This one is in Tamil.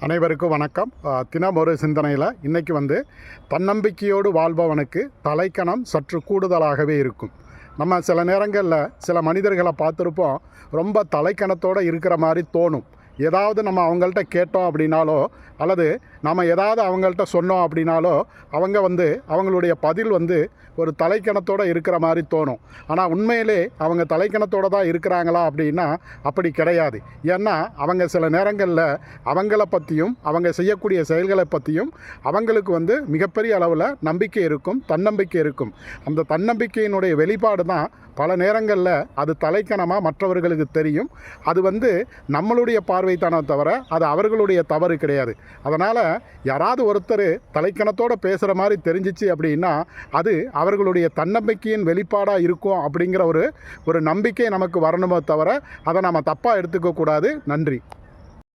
அனைவருக்கும் வணக்கம். தினம் ஒரு சிந்தனையில் இன்றைக்கி தன்னம்பிக்கையோடு வாழ்பவனுக்கு தலைக்கணம் சற்று கூடுதலாகவே இருக்கும். நம்ம சில நேரங்களில் சில மனிதர்களை பார்த்துருப்போம், ரொம்ப தலைக்கணத்தோடு இருக்கிற மாதிரி தோணும். ஏதாவது நம்ம அவங்கள்ட்ட கேட்டோம் அப்படின்னாலோ அல்லது நம்ம ஏதாவது அவங்கள்ட்ட சொன்னோம் அப்படின்னாலோ அவங்க அவங்களுடைய பதில் ஒரு தலைக்கணத்தோடு இருக்கிற மாதிரி தோணும். ஆனால் உண்மையிலே அவங்க தலைக்கணத்தோடு தான் இருக்கிறாங்களா அப்படின்னா அப்படி கிடையாது. ஏன்னா அவங்க சில நேரங்களில் அவங்கள பற்றியும் அவங்க செய்யக்கூடிய செயல்களை பற்றியும் அவங்களுக்கு மிகப்பெரிய அளவில் நம்பிக்கை இருக்கும், தன்னம்பிக்கை இருக்கும். அந்த தன்னம்பிக்கையினுடைய வெளிப்பாடு தான் பல நேரங்களில் அது தலைக்கணமாக மற்றவர்களுக்கு தெரியும். அது நம்மளுடைய பார்வை தானே தவிர அது அவர்களுடைய தவறு கிடையாது. அதனால் யாராவது ஒருத்தர் தலைக்கணத்தோடு பேசுகிற மாதிரி தெரிஞ்சிச்சு அப்படின்னா அது அவர்களுடைய தன்னம்பிக்கையின் வெளிப்பாடாக இருக்கும் அப்படிங்கிற ஒரு நம்பிக்கை நமக்கு வரணுமே தவிர அதை நம்ம தப்பாக எடுத்துக்கக்கூடாது. நன்றி.